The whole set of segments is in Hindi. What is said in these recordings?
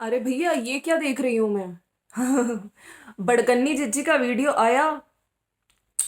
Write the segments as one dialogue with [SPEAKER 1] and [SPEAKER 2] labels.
[SPEAKER 1] अरे भैया, ये क्या देख रही हूं मैं? बड़कन्नी जिज्जी का वीडियो आया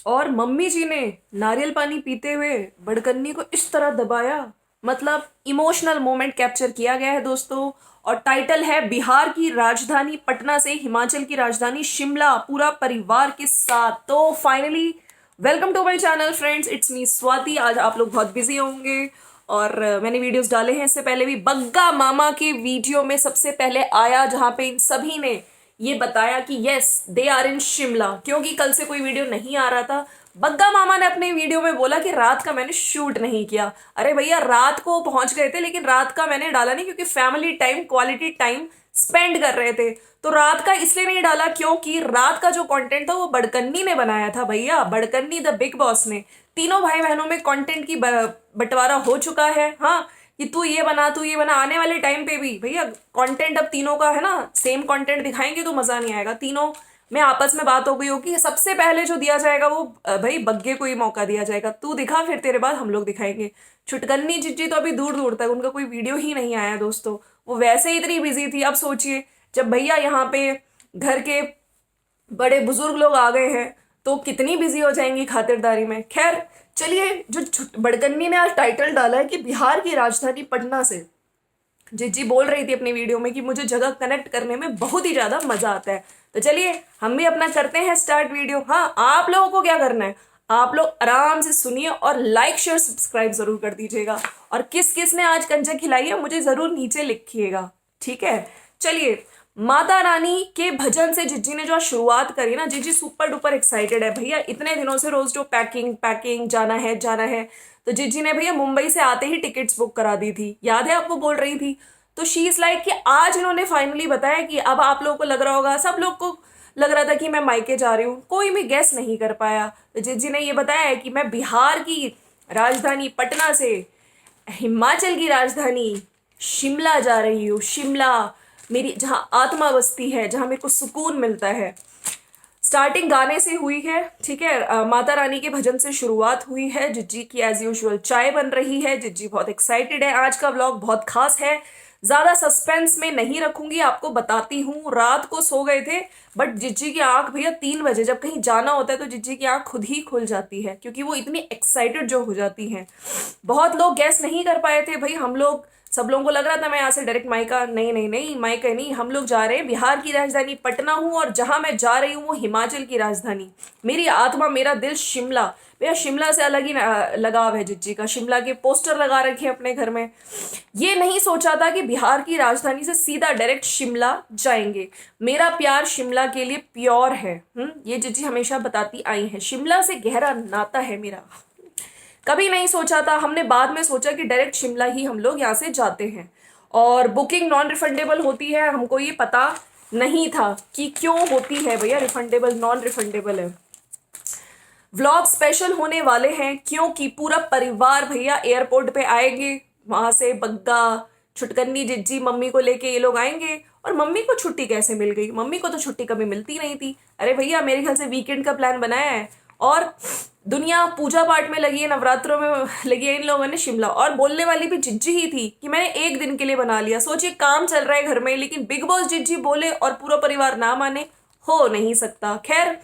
[SPEAKER 1] और मम्मी जी ने नारियल पानी पीते हुए बड़कन्नी को इस तरह दबाया। मतलब इमोशनल मोमेंट कैप्चर किया गया है दोस्तों। और टाइटल है बिहार की राजधानी पटना से हिमाचल की राजधानी शिमला पूरा परिवार के साथ। तो finally welcome to my channel friends, it's me Swati. आज आप लोग बहुत बिजी होंगे और मैंने वीडियोस डाले हैं इससे पहले भी। बग्गा मामा के वीडियो में सबसे पहले आया जहां पे इन सभी ने ये बताया कि yes they are in Shimla, क्योंकि कल से कोई वीडियो नहीं आ रहा था। बग्गा मामा ने अपने वीडियो में बोला कि रात का मैंने शूट नहीं किया। अरे भैया, रात को पहुंच गए थे लेकिन रात का मैंने डाला नहीं क्योंकि family time, quality time spend कर रहे थे। तो रात का इसलिए नहीं डाला क्योंकि रात का जो कंटेंट था वो बड़कन्नी ने बनाया था। भैया, बड़कन्नी द बिग बॉस ने तीनों भाई बहनों में कंटेंट की बंटवारा हो चुका है। हाँ, कि तू ये बना, तू ये बना। आने वाले टाइम पे भी भैया कंटेंट अब तीनों का है ना, सेम कंटेंट दिखाएंगे तो मजा नहीं आएगा। तीनों में आपस में बात हो गई होगी, सबसे पहले जो दिया जाएगा वो भाई बग्गे को ही मौका दिया जाएगा। तू दिखा, फिर तेरे बाद हम लोग दिखाएंगे। छुटकन्नी जिज्जी तो अभी दूर दूर तक उनका कोई वीडियो ही नहीं आया दोस्तों। वो वैसे ही इतनी बिजी थी। अब सोचिए, जब भैया यहाँ पे घर के बड़े बुजुर्ग लोग आ गए हैं तो कितनी बिजी हो जाएंगी खातिरदारी में। खैर चलिए, जो बड़कन्नी ने आज टाइटल डाला है कि बिहार की राजधानी पटना से, जिज्जी बोल रही थी अपनी वीडियो में कि मुझे जगह कनेक्ट करने में बहुत ही ज्यादा मजा आता है। तो चलिए हम भी अपना करते हैं स्टार्ट वीडियो। हाँ, आप लोगों को क्या करना है, आप लोग आराम से सुनिए और लाइक शेयर सब्सक्राइब जरूर कर दीजिएगा। और किस किस ने आज कंजा खिलाई है मुझे जरूर नीचे लिखिएगा, ठीक है। चलिए, माता रानी के भजन से जिज्जी ने जो शुरुआत करी ना, जिज्जी सुपर डुपर एक्साइटेड है भैया। इतने दिनों से रोज जो पैकिंग पैकिंग जाना है जाना है, तो जिज्जी ने भैया मुंबई से आते ही टिकट्स बुक करा दी थी, याद है आपको, बोल रही थी। तो शी इज लाइक कि आज इन्होंने फाइनली बताया कि अब आप लोगों को लग रहा होगा, सब लोग को लग रहा था कि मैं मायके जा रही हूँ, कोई भी गेस नहीं कर पाया। तो जिज्जी ने ये बताया है कि मैं बिहार की राजधानी पटना से हिमाचल की राजधानी शिमला जा रही हूँ। शिमला मेरी जहाँ आत्मा बसती है, जहाँ मेरे को सुकून मिलता है। स्टार्टिंग गाने से हुई है, ठीक है। माता रानी के भजन से शुरुआत हुई है। जिज्जी की एज यूजुअल चाय बन रही है। जिज्जी बहुत एक्साइटेड है। आज का व्लॉग बहुत खास है। ज्यादा सस्पेंस में नहीं रखूंगी, आपको बताती हूँ। रात को सो गए थे बट जिज्जी की आंख भैया 3 बजे, जब कहीं जाना होता है तो जिज्जी की आंख खुद ही खुल जाती है क्योंकि वो इतनी एक्साइटेड जो हो जाती हैं। बहुत लोग गैस नहीं कर पाए थे भाई। हम लोग, सब लोगों को लग रहा था मैं यहाँ से डायरेक्ट मायका, नहीं नहीं नहीं, मायका नहीं। हम लोग जा रहे हैं, बिहार की राजधानी पटना हूँ और जहां मैं जा रही हूँ वो हिमाचल की राजधानी। मेरी आत्मा, मेरा दिल शिमला। भैया शिमला से अलग ही लगाव है जिज्जी का। शिमला के पोस्टर लगा रखे हैं अपने घर में। ये नहीं सोचा था कि बिहार की राजधानी से सीधा डायरेक्ट शिमला जाएंगे। मेरा प्यार शिमला के लिए प्योर है। ये जिज्जी हमेशा बताती आई है, शिमला से गहरा नाता है मेरा। कभी नहीं सोचा था, हमने बाद में सोचा कि डायरेक्ट शिमला ही हम लोग यहाँ से जाते हैं। और बुकिंग नॉन रिफंडेबल होती है, हमको ये पता नहीं था कि क्यों होती है भैया। रिफंडेबल नॉन रिफंडेबल है। व्लॉग स्पेशल होने वाले हैं क्योंकि पूरा परिवार भैया एयरपोर्ट पे आएंगे। वहां से बग्गा, छुटकन्नी, जिज्जी, मम्मी को लेके ये लोग आएंगे। और मम्मी को छुट्टी कैसे मिल गई? मम्मी को तो छुट्टी कभी मिलती नहीं थी। अरे भैया, मेरे ख्याल से वीकेंड का प्लान बनाया है और दुनिया पूजा पाठ में लगी है, नवरात्रों में लगी है। इन लोगों ने शिमला, और बोलने वाली भी जिज्जी ही थी कि मैंने एक दिन के लिए बना लिया। सोचिए, काम चल रहा है घर में लेकिन बिग बॉस जिज्जी बोले और पूरा परिवार ना माने, हो नहीं सकता। खैर,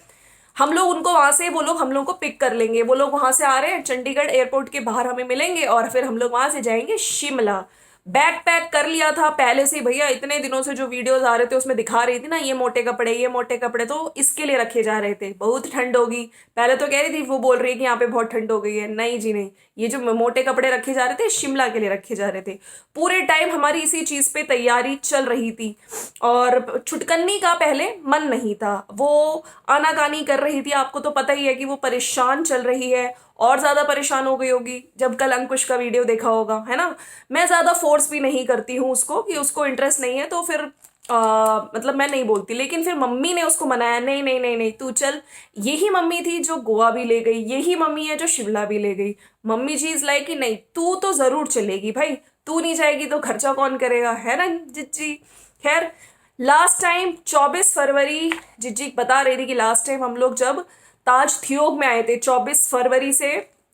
[SPEAKER 1] हम लोग उनको वहां से, वो लोग हम लोग को पिक कर लेंगे। वो लोग वहां से आ रहे हैं, चंडीगढ़ एयरपोर्ट के बाहर हमें मिलेंगे और फिर हम लोग वहां से जाएंगे शिमला। बैग पैक कर लिया था पहले से भैया। इतने दिनों से जो वीडियोस आ रहे थे उसमें दिखा रही थी ना, ये मोटे कपड़े, ये मोटे कपड़े, तो इसके लिए रखे जा रहे थे। बहुत ठंड होगी, पहले तो कह रही थी, वो बोल रही है कि यहाँ पे बहुत ठंड हो गई है। नहीं जी नहीं, ये जो मोटे कपड़े रखे जा रहे थे शिमला के लिए रखे जा रहे थे। पूरे टाइम हमारी इसी चीज पे तैयारी चल रही थी। और छुटकन्नी का पहले मन नहीं था, वो आनाकानी कर रही थी। आपको तो पता ही है कि वो परेशान चल रही है, और ज्यादा परेशान हो गई होगी जब कल अंकुश का वीडियो देखा होगा, है ना। मैं ज्यादा फोर्स भी नहीं करती हूँ उसको, कि उसको इंटरेस्ट नहीं है तो फिर मतलब मैं नहीं बोलती। लेकिन फिर मम्मी ने उसको मनाया, नहीं नहीं नहीं नहीं तू चल। यही मम्मी थी जो गोवा भी ले गई, यही मम्मी है जो शिमला भी ले गई। मम्मी जी इज लाइक कि नहीं, तू तो जरूर चलेगी भाई, तू नहीं जाएगी तो खर्चा कौन करेगा, है ना जिज्जी। खैर, लास्ट टाइम 24 फरवरी, जिज्जी बता रही थी कि लास्ट टाइम हम लोग जब ताज थियोग में आए थे 24 फरवरी से,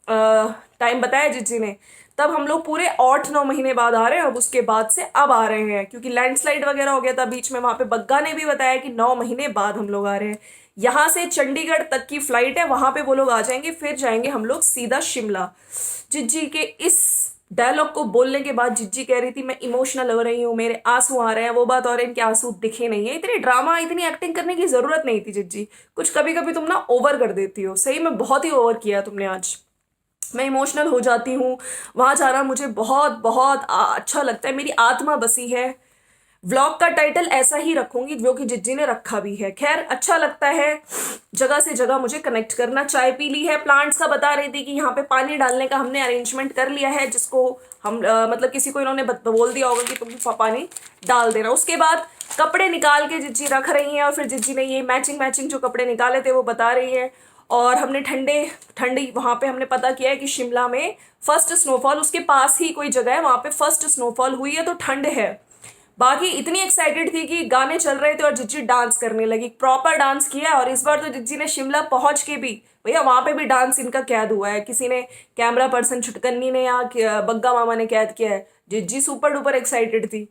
[SPEAKER 1] टाइम बताया जिज्जी ने, तब हम लोग पूरे 8-9 महीने बाद आ रहे हैं, अब उसके बाद से अब आ रहे हैं क्योंकि लैंडस्लाइड वगैरह हो गया था बीच में। वहां पे बग्गा ने भी बताया कि 9 महीने बाद हम लोग आ रहे हैं। यहाँ से चंडीगढ़ तक की फ्लाइट है, वहां पे वो लोग आ जाएंगे, फिर जाएंगे हम लोग सीधा शिमला। जिज्जी के इस डायलॉग को बोलने के बाद जिज्जी कह रही थी मैं इमोशनल हो रही हूँ, मेरे आंसू आ रहे हैं। वो बात और इनके आंसू दिखे नहीं है। इतनी ड्रामा, इतनी एक्टिंग करने की जरूरत नहीं थी जिज्जी। कुछ कभी कभी तुम ना ओवर कर देती हो, सही में बहुत ही ओवर किया तुमने आज। मैं इमोशनल हो जाती हूँ। वहां जाना मुझे बहुत बहुत अच्छा लगता है, मेरी आत्मा बसी है। व्लॉग का टाइटल ऐसा ही रखूंगी जो कि जिज्जी ने रखा भी है। खैर अच्छा लगता है जगह से जगह मुझे कनेक्ट करना। चाय पी ली है, प्लांट्स का बता रही थी कि यहाँ पे पानी डालने का हमने अरेंजमेंट कर लिया है, जिसको हम मतलब किसी को इन्होंने बोल दिया होगा कि तुम पानी डाल देना। उसके बाद कपड़े निकाल के जिज्जी रख रही हैं और फिर जिज्जी ने ये मैचिंग मैचिंग जो कपड़े निकाले थे वो बता रही है। और हमने ठंडी वहां पे हमने पता किया है कि शिमला में फर्स्ट स्नोफॉल, उसके पास ही कोई जगह है वहां पे फर्स्ट स्नोफॉल हुई है, तो ठंड है। बाकी इतनी एक्साइटेड थी कि गाने चल रहे थे और जिज्जी डांस करने लगी, प्रॉपर डांस किया। और इस बार तो जिज्जी ने शिमला पहुंच के भी, भैया वहां पे भी डांस इनका कैद हुआ है। किसी ने, कैमरा पर्सन छुटकन्नी ने या बग्गा मामा ने कैद किया है। जिज्जी सुपर डुपर एक्साइटेड थी।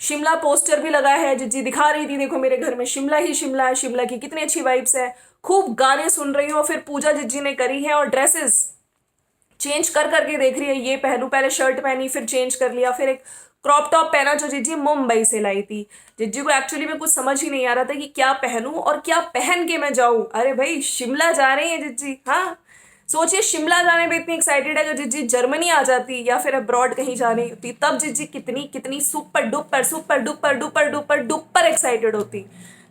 [SPEAKER 1] शिमला पोस्टर भी लगा है, जिज्जी दिखा रही थी देखो मेरे घर में शिमला ही शिमला है, शिमला की कितनी अच्छी वाइब्स है। खूब गाने सुन रही हूँ। फिर पूजा जिज्जी ने करी है और ड्रेसेस चेंज कर करके देख रही है, ये पहनूं, पहले शर्ट पहनी फिर चेंज कर लिया, फिर एक क्रॉप टॉप पहना जो जिज्जी मुंबई से लाई थी। जिज्जी को एक्चुअली में कुछ समझ ही नहीं आ रहा था कि क्या पहनूं और क्या पहन के मैं जाऊं। अरे भाई शिमला जा रही है जिज्जी, हाँ सोचिए शिमला जाने में इतनी एक्साइटेड है। अगर जिज्जी जर्मनी आ जाती या फिर अब्रॉड कहीं जानी होती तब जिज्जी कितनी कितनी super duper super duper duper duper duper excited होती,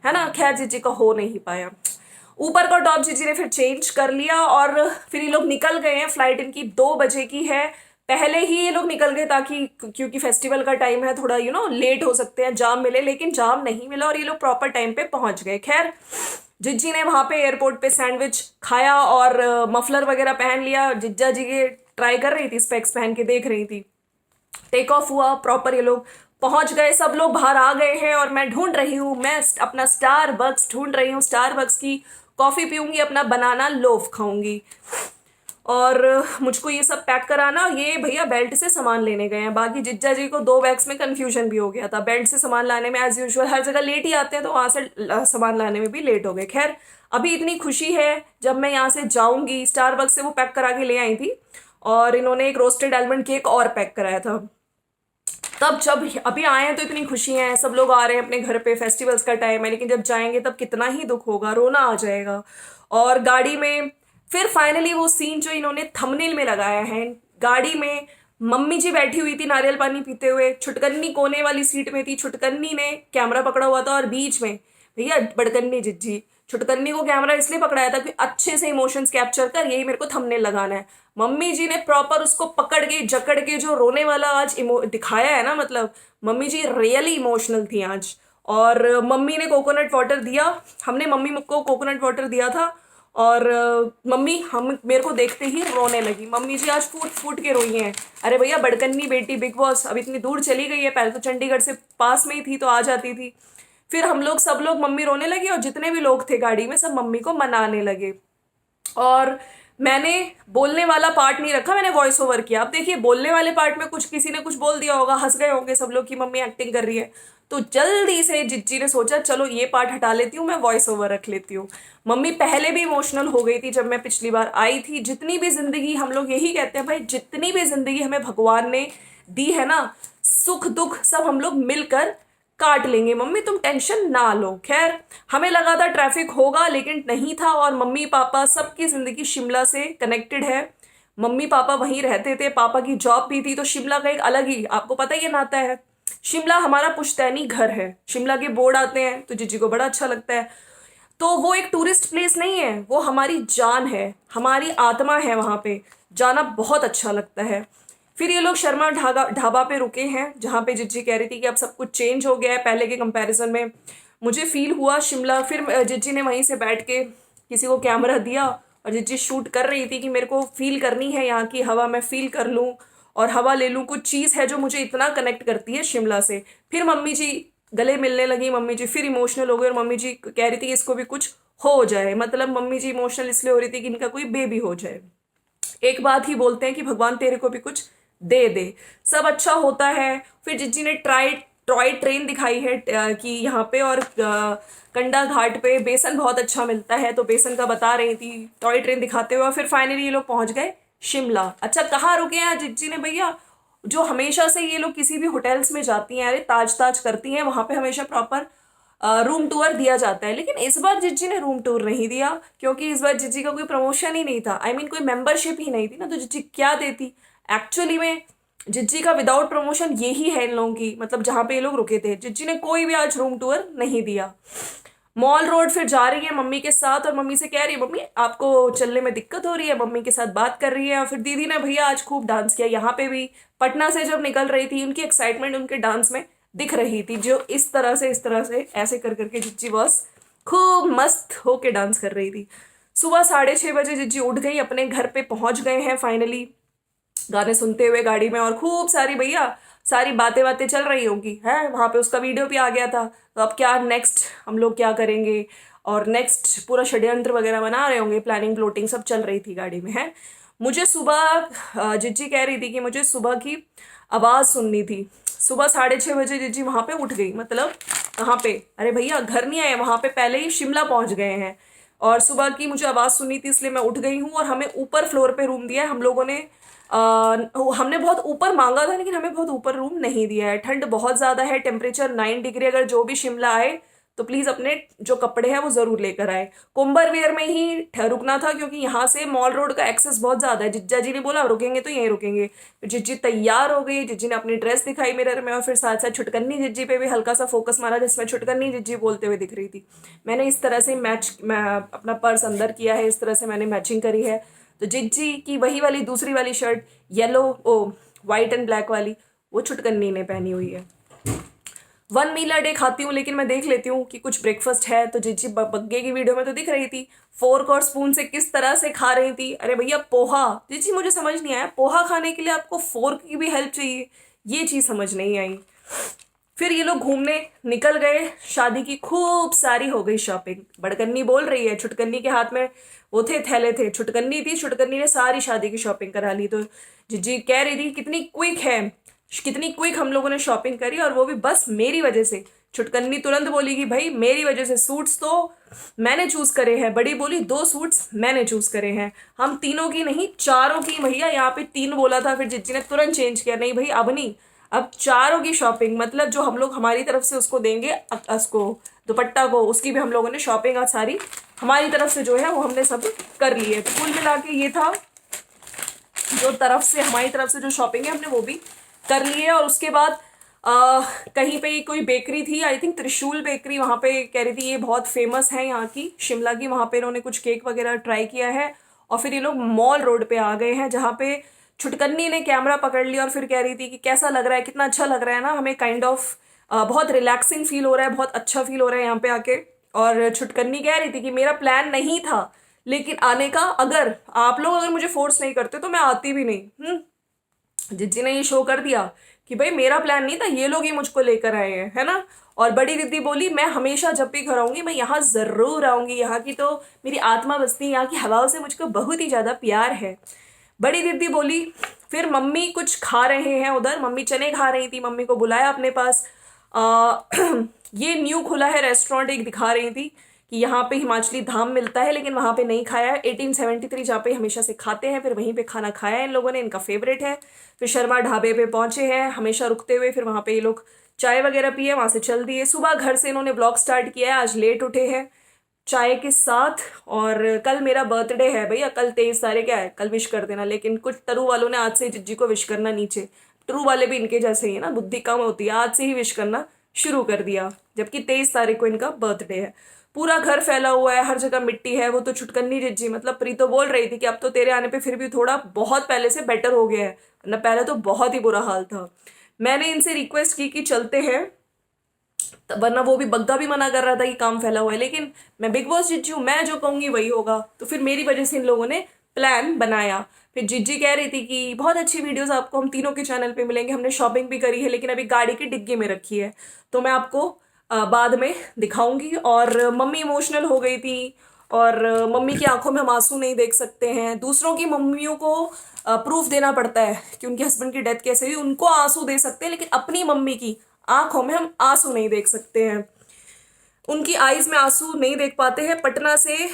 [SPEAKER 1] है ना। खैर जिज्जी का हो नहीं पाया। ऊपर का टॉप जिज्जी ने फिर चेंज कर लिया और फिर ये लोग निकल गए हैं। फ्लाइट इनकी 2 बजे की है। पहले ही ये लोग निकल गए ताकि, क्योंकि फेस्टिवल का टाइम है, थोड़ा लेट हो सकते हैं, जाम मिले, लेकिन जाम नहीं मिला और ये लोग प्रॉपर टाइम पे पहुंच गए। खैर जिज्जी ने वहां पे एयरपोर्ट पे सैंडविच खाया और मफलर वगैरह पहन लिया। जिज्जा जी के ट्राई कर रही थी, स्पेक्स पहन के देख रही थी। टेक ऑफ हुआ प्रॉपर, ये लोग पहुंच गए, सब लोग बाहर आ गए हैं और मैं ढूंढ रही हूँ, मैं अपना स्टारबक्स ढूंढ रही हूँ। स्टारबक्स की कॉफी पीऊंगी, अपना बनाना लोफ खाऊंगी। और मुझको ये सब पैक कराना, ये भैया बेल्ट से सामान लेने गए हैं। बाकी जिज्जा जी को 2 बैग्स में कंफ्यूजन भी हो गया था। बेल्ट से सामान लाने में एज यूजुअल हर जगह लेट ही आते हैं, तो वहां से सामान लाने में भी लेट हो गए। खैर अभी इतनी खुशी है, जब मैं यहाँ से जाऊंगी, स्टारबक्स से वो पैक करा के ले आई थी और इन्होंने एक रोस्टेड आलमंड केक और पैक कराया था। तब जब अभी आए हैं तो इतनी खुशी है, सब लोग आ रहे हैं अपने घर पे, फेस्टिवल्स का टाइम है, लेकिन जब जाएंगे तब कितना ही दुख होगा, रोना आ जाएगा। और गाड़ी में फिर फाइनली वो सीन जो इन्होंने थंबनेल में लगाया है, गाड़ी में मम्मी जी बैठी हुई थी नारियल पानी पीते हुए, छुटकन्नी कोने वाली सीट में थी, छुटकन्नी ने कैमरा पकड़ा हुआ था और बीच में भैया बड़कन्नी जिज्जी। छुटकन्नी को कैमरा इसलिए पकड़ाया था कि अच्छे से इमोशंस कैप्चर कर, यही मेरे को थंबनेल लगाना है। मम्मी जी ने प्रॉपर उसको पकड़ के जकड़ के जो रोने वाला आज दिखाया है ना, मतलब मम्मी जी रियली इमोशनल थी आज। और मम्मी ने कोकोनट वाटर दिया, हमने मम्मी को कोकोनट वाटर दिया था और मम्मी हम मेरे को देखते ही रोने लगी। मम्मी जी आज फूट फूट के रोई हैं। अरे भैया बड़कन्नी बेटी बिग बॉस अब इतनी दूर चली गई है, पहले तो चंडीगढ़ से पास में ही थी तो आ जाती थी। फिर हम लोग सब लोग, मम्मी रोने लगी और जितने भी लोग थे गाड़ी में सब मम्मी को मनाने लगे। और मैंने बोलने वाला पार्ट नहीं रखा, मैंने वॉइस ओवर किया। अब देखिए बोलने वाले पार्ट में कुछ किसी ने कुछ बोल दिया होगा, हंस गए होंगे सब लोग कि मम्मी एक्टिंग कर रही है, तो जल्दी से जिज्जी ने सोचा चलो ये पार्ट हटा लेती हूँ, मैं वॉइस ओवर रख लेती हूँ। मम्मी पहले भी इमोशनल हो गई थी जब मैं पिछली बार आई थी। जितनी भी जिंदगी, हम लोग यही कहते हैं भाई, जितनी भी जिंदगी हमें भगवान ने दी है ना, सुख दुख सब हम लोग मिलकर काट लेंगे, मम्मी तुम टेंशन ना लो। खैर हमें लगा था ट्रैफिक होगा, लेकिन नहीं था। और मम्मी पापा सबकी जिंदगी शिमला से कनेक्टेड है। मम्मी पापा वहीं रहते थे, पापा की जॉब भी थी, तो शिमला का एक अलग ही, आपको पता ही नाता है। शिमला हमारा पुश्तैनी घर है, शिमला के बोर्ड आते हैं तो जीजी को बड़ा अच्छा लगता है। तो वो एक टूरिस्ट प्लेस नहीं है, वो हमारी जान है, हमारी आत्मा है, वहां पे जाना बहुत अच्छा लगता है। फिर ये लोग शर्मा ढाबा पे रुके हैं, जहाँ पे जिज्जी कह रही थी कि अब सब कुछ चेंज हो गया है पहले के कंपैरिजन में। मुझे फील हुआ शिमला। फिर जिज्जी ने वहीं से बैठ के किसी को कैमरा दिया और जिज्जी शूट कर रही थी कि मेरे को फील करनी है यहाँ की हवा, मैं फील कर लूँ और हवा ले लूँ। कुछ चीज़ है जो मुझे इतना कनेक्ट करती है शिमला से। फिर मम्मी जी गले मिलने लगी, मम्मी जी फिर इमोशनल हो गई और मम्मी जी कह रही थी कि इसको भी कुछ हो जाए, मतलब मम्मी जी इमोशनल इसलिए हो रही थी कि इनका कोई बेबी हो जाए। एक बात ही बोलते हैं कि भगवान तेरे को भी कुछ दे दे, सब अच्छा होता है। फिर जिज्जी ने टॉय ट्रेन दिखाई है कि यहाँ पे, और कंडा घाट पे बेसन बहुत अच्छा मिलता है, तो बेसन का बता रही थी टॉय ट्रेन दिखाते हुए। और फिर फाइनली ये लोग पहुंच गए शिमला। अच्छा, कहाँ रुके हैं जिज्जी ने भैया? जो हमेशा से ये लोग किसी भी होटल्स में जाती हैं, अरे ताज ताज करती हैं, वहां पे हमेशा प्रॉपर रूम टूर दिया जाता है। लेकिन इस बार जिज्जी ने रूम टूर नहीं दिया, क्योंकि इस बार जिज्जी का कोई प्रमोशन ही नहीं था। आई मीन कोई मेंबरशिप ही नहीं थी ना, तो जिज्जी क्या देती एक्चुअली में। जिज्जी का विदाउट प्रमोशन यही है इन लोगों की, मतलब जहां पे ये लोग रुके थे, जिज्जी ने कोई भी आज रूम टूर नहीं दिया। मॉल रोड फिर जा रही है मम्मी के साथ, और मम्मी से कह रही है मम्मी आपको चलने में दिक्कत हो रही है, मम्मी के साथ बात कर रही है। और फिर दीदी ने भैया आज खूब डांस किया यहाँ पे भी। पटना से जब निकल रही थी, उनकी एक्साइटमेंट उनके डांस में दिख रही थी, जो इस तरह से ऐसे कर करके जिज्जी बॉस खूब मस्त होके डांस कर रही थी। सुबह 6:30 बजे जिज्जी उठ गई, अपने घर पे पहुंच गए हैं फाइनली, गाने सुनते हुए गाड़ी में। और खूब सारी भैया सारी बातें बातें चल रही होंगी है वहां पे, उसका वीडियो भी आ गया था। तो अब क्या नेक्स्ट हम लोग क्या करेंगे, और नेक्स्ट पूरा षड्यंत्र वगैरह बना रहे होंगे, प्लानिंग प्लॉटिंग सब चल रही थी गाड़ी में है। मुझे सुबह जिज्जी कह रही थी कि मुझे सुबह की आवाज सुननी थी। सुबह 6:30 बजे जिज्जी वहां पे उठ गई, मतलब कहाँ पे, अरे भैया घर नहीं आए, वहां पे पहले ही शिमला पहुंच गए हैं। और सुबह की मुझे आवाज सुननी थी, इसलिए मैं उठ गई हूँ। और हमें ऊपर फ्लोर पे रूम दिया है हम लोगों ने। हमने बहुत ऊपर मांगा था, लेकिन हमें बहुत ऊपर रूम नहीं दिया है। ठंड बहुत ज्यादा है, टेम्परेचर 9 डिग्री। अगर जो भी शिमला आए तो प्लीज अपने जो कपड़े हैं वो जरूर लेकर आए। कुंभरवेयर में ही रुकना था, क्योंकि यहाँ से मॉल रोड का एक्सेस बहुत ज्यादा है। जिज्जा जी ने बोला रुकेंगे तो यहीं रुकेंगे। फिर जिज्जी तैयार हो गई, जिज्जी ने अपनी ड्रेस दिखाई मिरर में, और फिर साथ साथ छुटकन्नी जिज्जी पे भी हल्का सा फोकस मारा, जिसमें छुटकन्नी जिज्जी बोलते हुए दिख रही थी। मैंने इस तरह से मैं अपना पर्स अंदर किया है, इस तरह से मैंने मैचिंग करी है। तो जिज्जी की वही वाली दूसरी वाली shirt yellow, or white and black वाली, वो छुटकन्नी ने पहनी हुई है। 1 मील अ डे खाती हूँ, लेकिन मैं देख लेती हूँ कि कुछ ब्रेकफास्ट है। तो जिज्जी बग्गे की वीडियो में तो दिख रही थी फोर्क और स्पून से किस तरह से खा रही थी। अरे भैया पोहा, जिज्जी मुझे समझ नहीं आया, पोहा खाने के लिए आपको फोर्क की भी हेल्प चाहिए, ये चीज समझ नहीं आई। फिर ये लोग घूमने निकल गए, शादी की खूब सारी हो गई शॉपिंग। बड़कन्नी बोल रही है, छुटकन्नी के हाथ में वो थे थैले थे, छुटकन्नी थी, छुटकन्नी ने सारी शादी की शॉपिंग करा ली। तो जिज्जी कह रही थी कितनी क्विक है, कितनी क्विक हम लोगों ने शॉपिंग करी, और वो भी बस मेरी वजह से। छुटकन्नी तुरंत बोली कि भाई मेरी वजह से, सूट्स तो मैंने चूज करे हैं। बड़ी बोली 2 सूट्स मैंने चूज करे हैं, हम तीनों की नहीं चारों की। भैया यहाँ पे 3 बोला था, फिर जिज्जी ने तुरंत चेंज किया, नहीं भाई अब नहीं, अब चारों की शॉपिंग, मतलब जो हम लोग हमारी तरफ से उसको देंगे, उसको दुपट्टा को, उसकी भी हम लोगों ने शॉपिंग आज सारी हमारी तरफ से जो है वो हमने सब कर ली है। तो कुल मिला के ये था, जो तरफ से हमारी तरफ से जो शॉपिंग है हमने वो भी कर ली है। और उसके बाद कहीं पे कोई बेकरी थी, आई थिंक त्रिशूल बेकरी, वहां पे कह रही थी ये बहुत फेमस है यहाँ की शिमला की, वहां पे इन्होंने कुछ केक वगैरह ट्राई किया है। और फिर ये लोग मॉल रोड पे आ गए हैं, जहाँ पे छुटकन्नी ने कैमरा पकड़ लिया और फिर कह रही थी कि कैसा लग रहा है, कितना अच्छा लग रहा है ना, हमें काइंड ऑफ बहुत रिलैक्सिंग फील हो रहा है, बहुत अच्छा फील हो रहा है यहाँ पे आके। और छुटकन्नी कह रही थी कि मेरा प्लान नहीं था लेकिन आने का, अगर आप लोग अगर मुझे फोर्स नहीं करते तो मैं आती भी नहीं। जिज्जी ने ये शो कर दिया कि भाई मेरा प्लान नहीं था, ये लोग ही मुझको लेकर आए हैं, है ना। और बड़ी दीदी बोली मैं हमेशा जब भी घर आऊंगी मैं यहाँ जरूर आऊंगी, यहाँ की तो मेरी आत्मा बसती है, यहाँ की हवाओं से मुझको बहुत ही ज्यादा प्यार है, बड़ी दीदी बोली। फिर मम्मी कुछ खा रहे हैं उधर, मम्मी चने खा रही थी, मम्मी को बुलाया अपने पास। ये न्यू खुला है रेस्टोरेंट, एक दिखा रही थी कि यहाँ पे हिमाचली धाम मिलता है, लेकिन वहां पे नहीं खाया है। 1873 जहाँ पे हमेशा से खाते हैं, फिर वहीं पे खाना खाया है इन लोगों ने, इनका फेवरेट है। फिर शर्मा ढाबे पे पहुंचे हैं हमेशा रुकते हुए, फिर वहां पे ये लोग चाय वगैरह पिए, वहां से चल दिए। सुबह घर से इन्होंने ब्लॉग स्टार्ट किया है, आज लेट उठे हैं चाय के साथ। और कल मेरा बर्थडे है भैया, कल 23 तारीख है, कल विश कर देना। लेकिन कुछ टरू वालों ने आज से जिज्जी को विश करना, नीचे टरू वाले भी इनके जैसे ही है ना, बुद्धि कम होती है, आज से ही विश करना शुरू कर दिया, जबकि 23 तारीख को इनका बर्थडे है। पूरा घर फैला हुआ है, हर जगह मिट्टी है। वो तो छुटकन्नी जिज्जी, मतलब प्रीतो बोल रही थी कि अब तो तेरे आने पे फिर भी थोड़ा बहुत पहले से बेटर हो गया है, वरना पहले तो बहुत ही बुरा हाल था। मैंने इनसे रिक्वेस्ट की कि चलते हैं, वरना वो भी बग्गा भी मना कर रहा था कि काम फैला हुआ है, लेकिन मैं बिग बॉस जिज्जी हूँ, मैं जो कहूंगी वही होगा। तो फिर मेरी वजह से इन लोगों ने प्लान बनाया। फिर जिज्जी कह रही थी कि बहुत अच्छी वीडियोस आपको हम तीनों के चैनल पे मिलेंगे, हमने शॉपिंग भी करी है लेकिन अभी गाड़ी की डिग्गी में रखी है, तो मैं आपको बाद में दिखाऊंगी। और मम्मी इमोशनल हो गई थी, और मम्मी की आंखों में हम आंसू नहीं देख सकते हैं। दूसरों की मम्मियों को प्रूफ देना पड़ता है कि उनके हस्बैंड की डेथ कैसे हुई, उनको आंसू दे सकते हैं, लेकिन अपनी मम्मी की आंखों में हम आंसू नहीं देख सकते हैं, उनकी आईज में आंसू नहीं देख पाते हैं। पटना से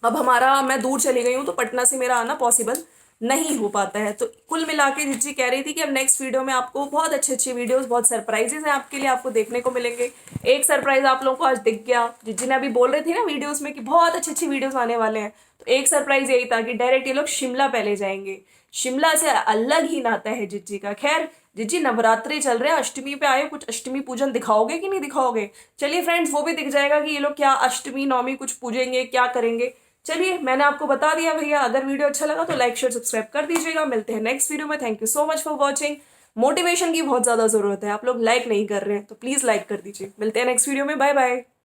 [SPEAKER 1] अब हमारा, मैं दूर चली गई हूँ तो पटना से मेरा आना पॉसिबल नहीं हो पाता है। तो कुल मिला के जिज्जी कह रही थी कि अब नेक्स्ट वीडियो में आपको बहुत अच्छी अच्छी वीडियोस, बहुत सरप्राइजेस हैं आपके लिए, आपको देखने को मिलेंगे। एक सरप्राइज आप लोगों को आज दिख गया, जिज्जी ने अभी बोल रहे थे ना वीडियोस में कि बहुत अच्छी अच्छी वीडियोस आने वाले हैं, तो एक सरप्राइज यही था कि डायरेक्ट ये लोग शिमला पहले जाएंगे। शिमला से अलग ही नाता है जिज्जी का। खैर जिज्जी, नवरात्रि चल रहे हैं, अष्टमी पे आए, कुछ अष्टमी पूजन दिखाओगे कि नहीं दिखाओगे? चलिए फ्रेंड्स, वो भी दिख जाएगा कि ये लोग क्या अष्टमी नवमी कुछ पूजेंगे, क्या करेंगे। चलिए, मैंने आपको बता दिया भैया। अगर वीडियो अच्छा लगा तो लाइक शेयर सब्सक्राइब कर दीजिएगा। मिलते हैं नेक्स्ट वीडियो में। Thank you so much for watching. Motivation की बहुत ज्यादा जरूरत है, आप लोग लाइक नहीं कर रहे हैं तो प्लीज लाइक कर दीजिए। मिलते हैं नेक्स्ट वीडियो में। Bye bye.